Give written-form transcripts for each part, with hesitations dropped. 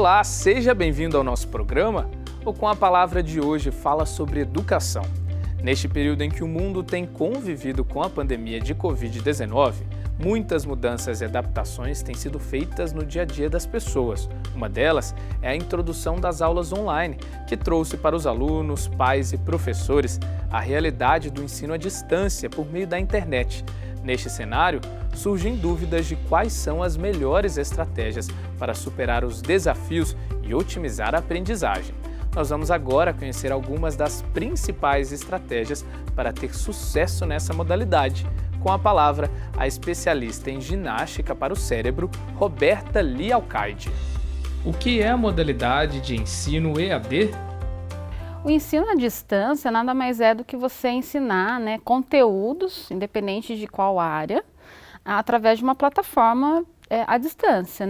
Olá, seja bem-vindo ao nosso programa. O Com a Palavra de hoje fala sobre educação. Neste período em que o mundo tem convivido com a pandemia de Covid-19, muitas mudanças e adaptações têm sido feitas no dia a dia das pessoas. Uma delas é a introdução das aulas online, que trouxe para os alunos, pais e professores a realidade do ensino à distância por meio da internet. Neste cenário, surgem dúvidas de quais são as melhores estratégias para superar os desafios e otimizar a aprendizagem. Nós vamos agora conhecer algumas das principais estratégias para ter sucesso nessa modalidade. Com a palavra, a especialista em ginástica para o cérebro, Roberta Lialcaide. O que é a modalidade de ensino EAD? O ensino à distância nada mais é do que você ensinar, conteúdos, independente de qual área, através de uma plataforma à distância,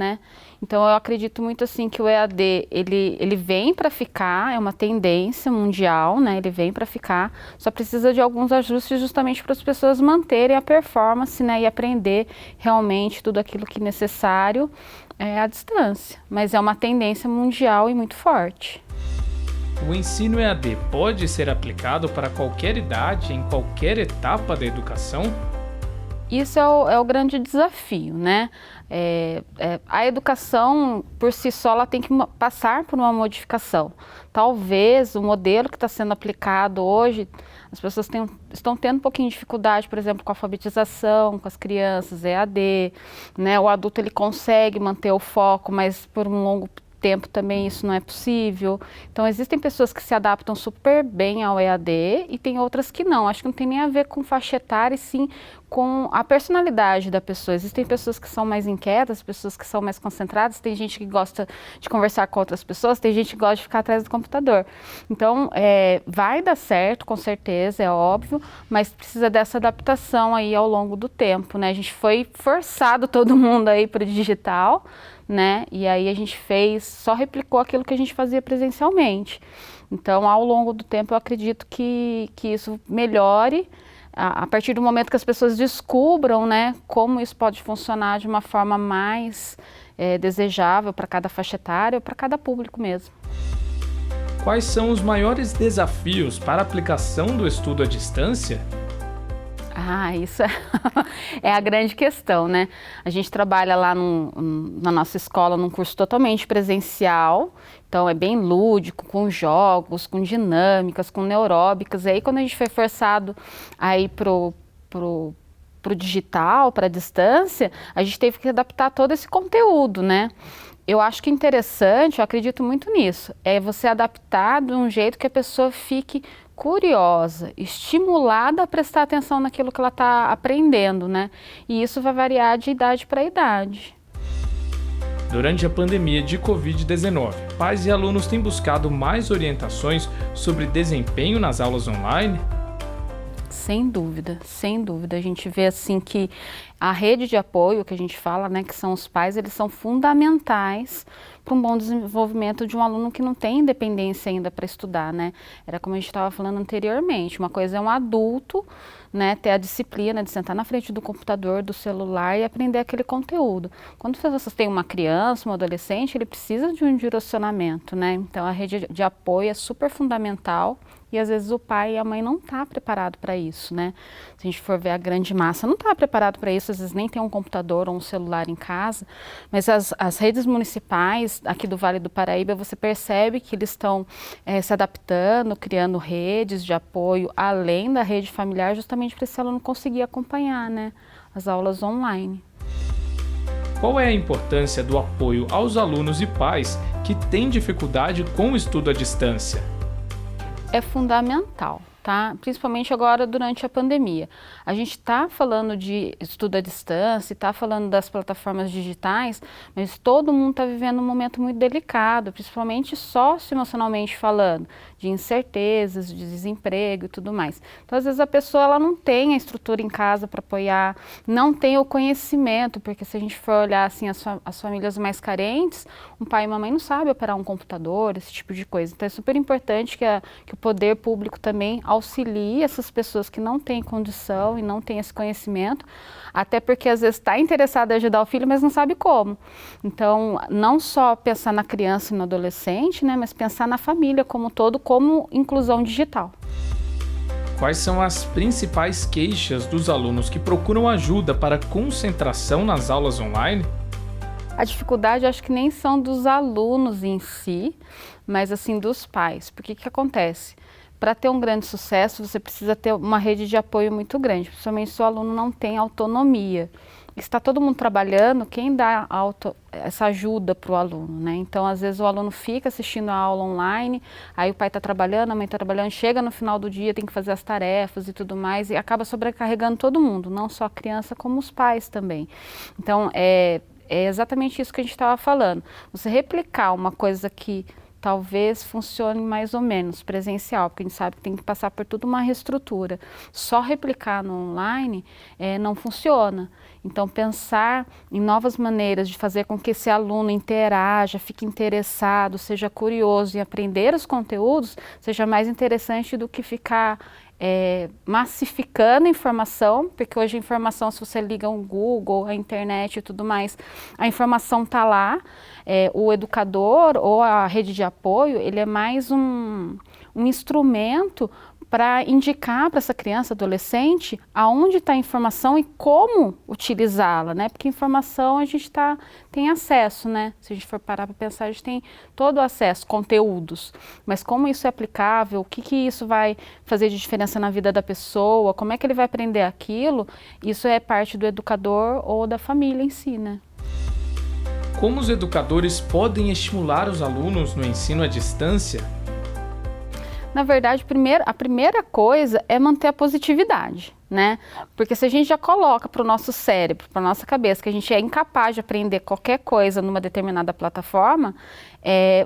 Então eu acredito muito assim que o EAD ele vem para ficar, é uma tendência mundial, ele vem para ficar, só precisa de alguns ajustes justamente para as pessoas manterem a performance, e aprender realmente tudo aquilo que é necessário à distância, mas é uma tendência mundial e muito forte. O ensino EAD pode ser aplicado para qualquer idade, em qualquer etapa da educação? Isso é o grande desafio, A educação, por si só, ela tem que passar por uma modificação. Talvez o modelo que está sendo aplicado hoje, as pessoas estão tendo um pouquinho de dificuldade, por exemplo, com a alfabetização, com as crianças, EAD, O adulto ele consegue manter o foco, mas por um longo tempo também isso não é possível. Então existem pessoas que se adaptam super bem ao EAD e tem outras que não. Acho que não tem nem a ver com faixa etária, e sim com a personalidade da pessoa. Existem pessoas que são mais inquietas, pessoas que são mais concentradas, tem gente que gosta de conversar com outras pessoas, tem gente que gosta de ficar atrás do computador. Então vai dar certo, com certeza, é óbvio, mas precisa dessa adaptação aí ao longo do tempo, A gente foi forçado todo mundo aí para o digital, E aí a gente só replicou aquilo que a gente fazia presencialmente. Então, ao longo do tempo, eu acredito que isso melhore, a partir do momento que as pessoas descubram, como isso pode funcionar de uma forma mais desejável para cada faixa etária ou para cada público mesmo. Quais são os maiores desafios para a aplicação do estudo à distância? Isso é a grande questão, A gente trabalha lá na nossa escola num curso totalmente presencial, então é bem lúdico, com jogos, com dinâmicas, com neuróbicas. E aí quando a gente foi forçado a ir pro digital, para a distância, a gente teve que adaptar todo esse conteúdo, Eu acho que interessante, eu acredito muito nisso, é você adaptar de um jeito que a pessoa fique curiosa, estimulada a prestar atenção naquilo que ela está aprendendo, E isso vai variar de idade para idade. Durante a pandemia de Covid-19, pais e alunos têm buscado mais orientações sobre desempenho nas aulas online? Sem dúvida, sem dúvida. A gente vê assim que a rede de apoio que a gente fala, que são os pais, eles são fundamentais para um bom desenvolvimento de um aluno que não tem independência ainda para estudar, Era como a gente estava falando anteriormente, uma coisa é um adulto, ter a disciplina de sentar na frente do computador, do celular e aprender aquele conteúdo. Quando você tem uma criança, um adolescente, ele precisa de um direcionamento, Então a rede de apoio é super fundamental. E às vezes o pai e a mãe não estão preparados para isso, Se a gente for ver a grande massa, não está preparado para isso, às vezes nem tem um computador ou um celular em casa, mas as redes municipais aqui do Vale do Paraíba, você percebe que eles estão se adaptando, criando redes de apoio além da rede familiar, justamente para esse aluno conseguir acompanhar, as aulas online. Qual é a importância do apoio aos alunos e pais que têm dificuldade com o estudo à distância? É fundamental, Principalmente agora durante a pandemia. A gente está falando de estudo à distância, está falando das plataformas digitais, mas todo mundo está vivendo um momento muito delicado, principalmente socioemocionalmente falando, de incertezas, de desemprego e tudo mais. Então, às vezes a pessoa ela não tem a estrutura em casa para apoiar, não tem o conhecimento, porque se a gente for olhar assim as famílias mais carentes, um pai e uma mãe não sabem operar um computador, esse tipo de coisa. Então é super importante que o poder público também auxilie auxilie essas pessoas que não têm condição e não têm esse conhecimento, até porque às vezes está interessado em ajudar o filho, mas não sabe como. Então, não só pensar na criança e no adolescente, né, mas pensar na família como um todo, como inclusão digital. Quais são as principais queixas dos alunos que procuram ajuda para concentração nas aulas online? A dificuldade, acho que nem são dos alunos em si, mas assim dos pais. Porque o que acontece? Para ter um grande sucesso, você precisa ter uma rede de apoio muito grande, principalmente se o aluno não tem autonomia. Está todo mundo trabalhando, quem dá essa ajuda para o aluno, né? Então, às vezes o aluno fica assistindo a aula online, aí o pai está trabalhando, a mãe está trabalhando, chega no final do dia, tem que fazer as tarefas e tudo mais, e acaba sobrecarregando todo mundo, não só a criança, como os pais também. Então, é exatamente isso que a gente estava falando. Você replicar uma coisa que talvez funcione mais ou menos presencial, porque a gente sabe que tem que passar por toda uma reestrutura. Só replicar no online não funciona. Então, pensar em novas maneiras de fazer com que esse aluno interaja, fique interessado, seja curioso em aprender os conteúdos, seja mais interessante do que ficar massificando informação, porque hoje a informação, se você liga o Google, a internet e tudo mais, a informação está lá, o educador ou a rede de apoio, ele é mais um instrumento para indicar para essa criança, adolescente, aonde está a informação e como utilizá-la, né? Porque informação a gente tem acesso, né? Se a gente for parar para pensar, a gente tem todo o acesso, conteúdos. Mas como isso é aplicável, o que isso vai fazer de diferença na vida da pessoa, como é que ele vai aprender aquilo, isso é parte do educador ou da família em si, né? Como os educadores podem estimular os alunos no ensino à distância? Na verdade, a primeira coisa é manter a positividade, né? Porque se a gente já coloca para o nosso cérebro, para a nossa cabeça, que a gente é incapaz de aprender qualquer coisa numa determinada plataforma,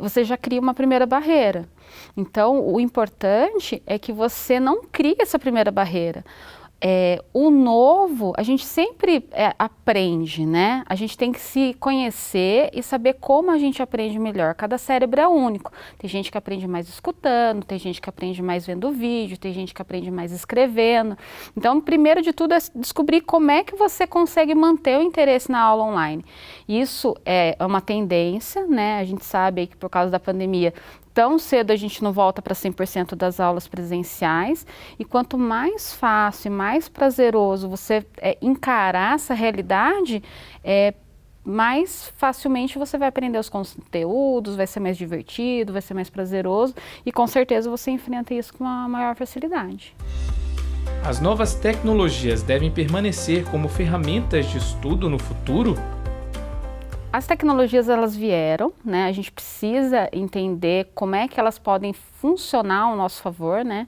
você já cria uma primeira barreira. Então, o importante é que você não crie essa primeira barreira. O novo, a gente sempre aprende, né? A gente tem que se conhecer e saber como a gente aprende melhor. Cada cérebro é único. Tem gente que aprende mais escutando, tem gente que aprende mais vendo vídeo, tem gente que aprende mais escrevendo. Então, primeiro de tudo é descobrir como é que você consegue manter o interesse na aula online. Isso é uma tendência, né? A gente sabe aí que por causa da pandemia, tão cedo a gente não volta para 100% das aulas presenciais, e quanto mais fácil e mais prazeroso você encarar essa realidade, mais facilmente você vai aprender os conteúdos, vai ser mais divertido, vai ser mais prazeroso, e com certeza você enfrenta isso com uma maior facilidade. As novas tecnologias devem permanecer como ferramentas de estudo no futuro? As tecnologias, elas vieram, né? A gente precisa entender como é que elas podem funcionar ao nosso favor, né?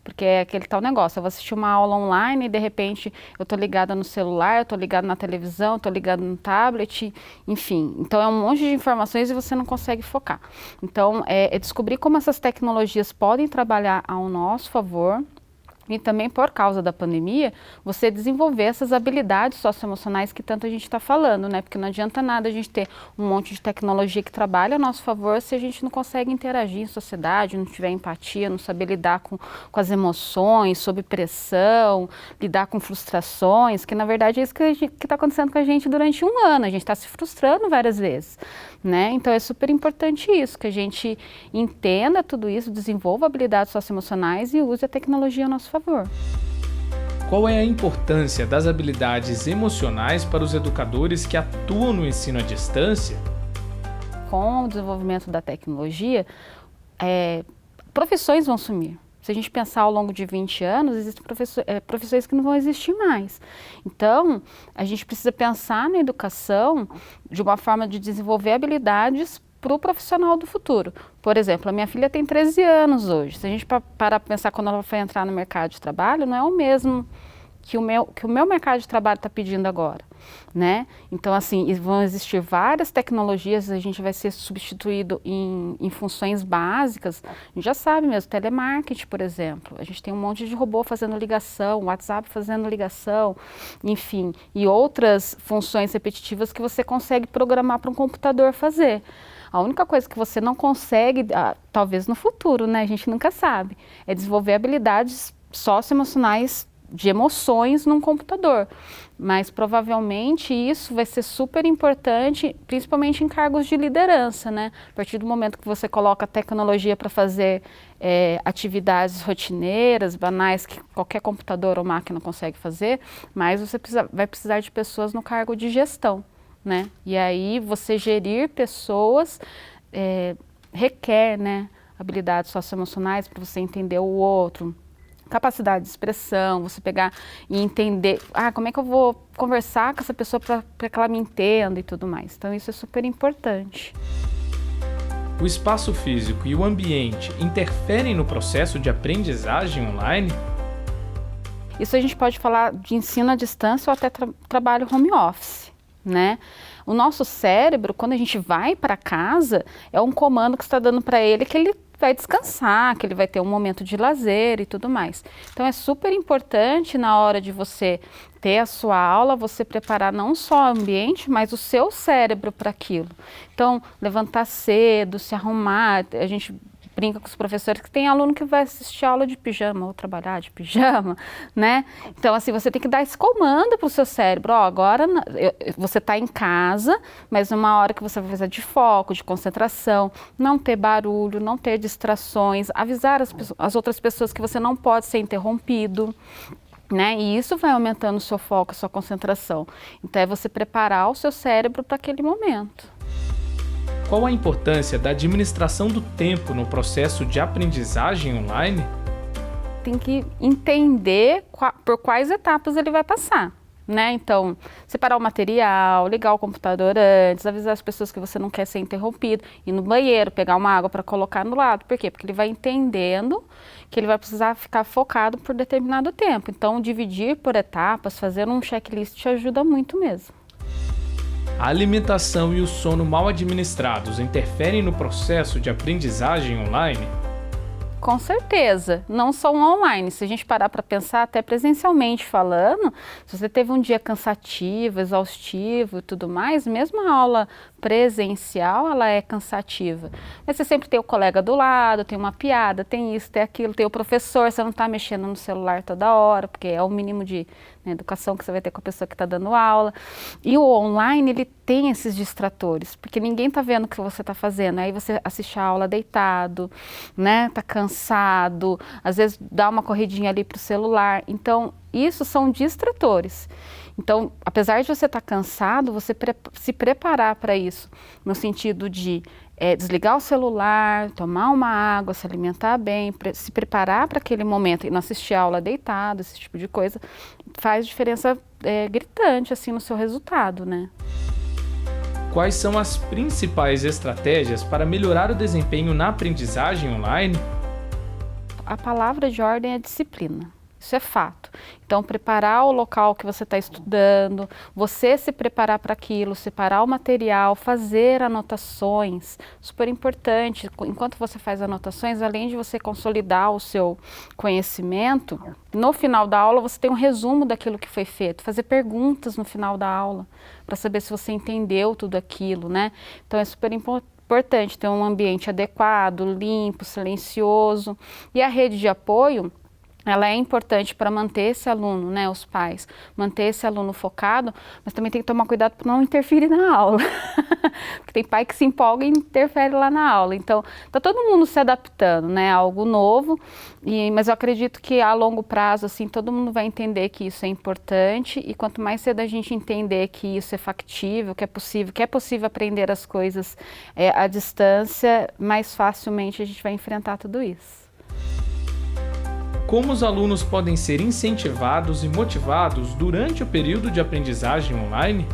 Porque é aquele tal negócio, eu vou assistir uma aula online e de repente eu estou ligada no celular, eu estou ligada na televisão, eu estou ligada no tablet, enfim. Então é um monte de informações e você não consegue focar. Então é descobrir como essas tecnologias podem trabalhar ao nosso favor. E também por causa da pandemia, você desenvolver essas habilidades socioemocionais que tanto a gente está falando, né? Porque não adianta nada a gente ter um monte de tecnologia que trabalha a nosso favor se a gente não consegue interagir em sociedade, não tiver empatia, não saber lidar com as emoções, sob pressão, lidar com frustrações, que na verdade é isso que está acontecendo com a gente durante um ano, a gente está se frustrando várias vezes, né? Então é super importante isso, que a gente entenda tudo isso, desenvolva habilidades socioemocionais e use a tecnologia a nosso favor. Qual é a importância das habilidades emocionais para os educadores que atuam no ensino à distância? Com o desenvolvimento da tecnologia, profissões vão sumir. Se a gente pensar ao longo de 20 anos, existem profissões que não vão existir mais. Então, a gente precisa pensar na educação de uma forma de desenvolver habilidades para o profissional do futuro. Por exemplo, a minha filha tem 13 anos hoje. Se a gente parar para pensar quando ela vai entrar no mercado de trabalho, não é o mesmo que o meu mercado de trabalho está pedindo agora, né? Então, assim, vão existir várias tecnologias, a gente vai ser substituído em funções básicas. A gente já sabe mesmo, telemarketing, por exemplo. A gente tem um monte de robô fazendo ligação, WhatsApp fazendo ligação, enfim, e outras funções repetitivas que você consegue programar para um computador fazer. A única coisa que você não consegue, talvez no futuro, né, a gente nunca sabe, é desenvolver habilidades socioemocionais de emoções num computador. Mas provavelmente isso vai ser super importante, principalmente em cargos de liderança, né? A partir do momento que você coloca a tecnologia para fazer atividades rotineiras, banais, que qualquer computador ou máquina consegue fazer, mas você vai precisar de pessoas no cargo de gestão, né? E aí você gerir pessoas requer, né, habilidades socioemocionais para você entender o outro, capacidade de expressão, você pegar e entender, como é que eu vou conversar com essa pessoa para que ela me entenda e tudo mais. Então isso é super importante. O espaço físico e o ambiente interferem no processo de aprendizagem online? Isso a gente pode falar de ensino à distância ou até trabalho home office, né? O nosso cérebro, quando a gente vai para casa, é um comando que está dando para ele que ele vai descansar, que ele vai ter um momento de lazer e tudo mais. Então é super importante na hora de você ter a sua aula, você preparar não só o ambiente, mas o seu cérebro para aquilo. Então, levantar cedo, se arrumar, a gente brinca com os professores que tem aluno que vai assistir aula de pijama ou trabalhar de pijama, né? Então, assim, você tem que dar esse comando para o seu cérebro. Agora você está em casa, mas numa hora que você vai precisar de foco, de concentração, não ter barulho, não ter distrações, avisar as outras pessoas que você não pode ser interrompido, né? E isso vai aumentando o seu foco, a sua concentração. Então, é você preparar o seu cérebro para aquele momento. Qual a importância da administração do tempo no processo de aprendizagem online? Tem que entender por quais etapas ele vai passar, né? Então, separar o material, ligar o computador antes, avisar as pessoas que você não quer ser interrompido, ir no banheiro, pegar uma água para colocar no lado. Por quê? Porque ele vai entendendo que ele vai precisar ficar focado por determinado tempo. Então, dividir por etapas, fazer um checklist te ajuda muito mesmo. A alimentação e o sono mal administrados interferem no processo de aprendizagem online? Com certeza, não só online. Se a gente parar para pensar, até presencialmente falando, se você teve um dia cansativo, exaustivo e tudo mais, mesmo a aula presencial, ela é cansativa. Mas você sempre tem o colega do lado, tem uma piada, tem isso, tem aquilo, tem o professor, você não está mexendo no celular toda hora, porque é o mínimo de educação que você vai ter com a pessoa que está dando aula. E o online, ele tem esses distratores, porque ninguém está vendo o que você está fazendo. Aí você assiste a aula deitado, né? Está cansado, às vezes dá uma corridinha ali para o celular. Então, isso são distratores. Então, apesar de você estar cansado, você se preparar para isso, no sentido de desligar o celular, tomar uma água, se alimentar bem, se preparar para aquele momento e não assistir a aula deitado, esse tipo de coisa, faz diferença gritante assim no seu resultado, né? Quais são as principais estratégias para melhorar o desempenho na aprendizagem online? A palavra de ordem é disciplina. Isso é fato. Então, preparar o local que você está estudando, você se preparar para aquilo, separar o material, fazer anotações, super importante. Enquanto você faz anotações, além de você consolidar o seu conhecimento, no final da aula você tem um resumo daquilo que foi feito, fazer perguntas no final da aula, para saber se você entendeu tudo aquilo, né? Então, é super importante ter um ambiente adequado, limpo, silencioso. E a rede de apoio, ela é importante para manter esse aluno, né, os pais, manter esse aluno focado, mas também tem que tomar cuidado para não interferir na aula, porque tem pai que se empolga e interfere lá na aula. Então, tá todo mundo se adaptando, né, a algo novo, mas eu acredito que a longo prazo, assim, todo mundo vai entender que isso é importante, e quanto mais cedo a gente entender que isso é factível, que é possível aprender as coisas à distância, mais facilmente a gente vai enfrentar tudo isso. Como os alunos podem ser incentivados e motivados durante o período de aprendizagem online?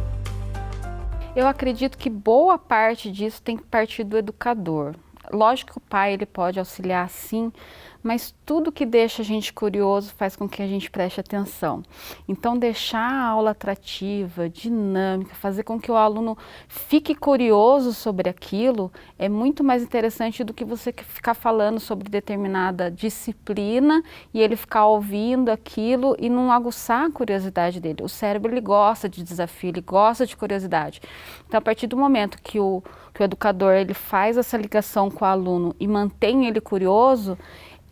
Eu acredito que boa parte disso tem que partir do educador. Lógico que o pai ele pode auxiliar sim, mas tudo que deixa a gente curioso faz com que a gente preste atenção. Então, deixar a aula atrativa, dinâmica, fazer com que o aluno fique curioso sobre aquilo é muito mais interessante do que você ficar falando sobre determinada disciplina e ele ficar ouvindo aquilo e não aguçar a curiosidade dele. O cérebro, ele gosta de desafio, ele gosta de curiosidade. Então, a partir do momento que o educador ele faz essa ligação com o aluno e mantém ele curioso,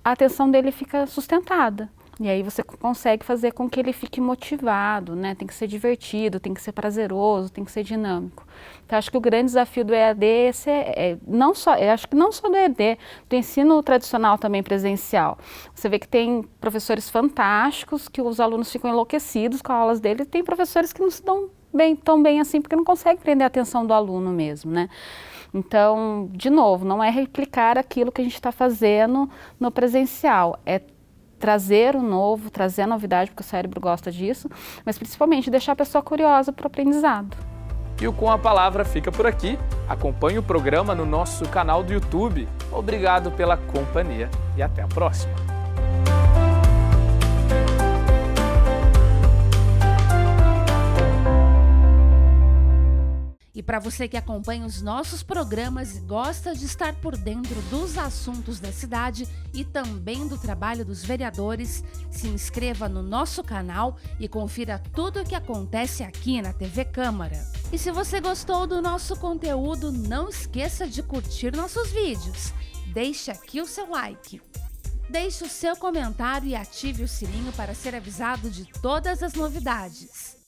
a atenção dele fica sustentada. E aí você consegue fazer com que ele fique motivado, né? Tem que ser divertido, tem que ser prazeroso, tem que ser dinâmico. Então, acho que o grande desafio do EAD acho que não só do EAD, do ensino tradicional também presencial. Você vê que tem professores fantásticos, que os alunos ficam enlouquecidos com as aulas dele, e tem professores que não se dão tão bem assim, porque não conseguem prender a atenção do aluno mesmo, né? Então, de novo, não é replicar aquilo que a gente está fazendo no presencial, é trazer o novo, trazer a novidade, porque o cérebro gosta disso, mas principalmente deixar a pessoa curiosa para o aprendizado. E o Com a Palavra fica por aqui. Acompanhe o programa no nosso canal do YouTube. Obrigado pela companhia e até a próxima. E para você que acompanha os nossos programas e gosta de estar por dentro dos assuntos da cidade e também do trabalho dos vereadores, se inscreva no nosso canal e confira tudo o que acontece aqui na TV Câmara. E se você gostou do nosso conteúdo, não esqueça de curtir nossos vídeos. Deixe aqui o seu like. Deixe o seu comentário e ative o sininho para ser avisado de todas as novidades.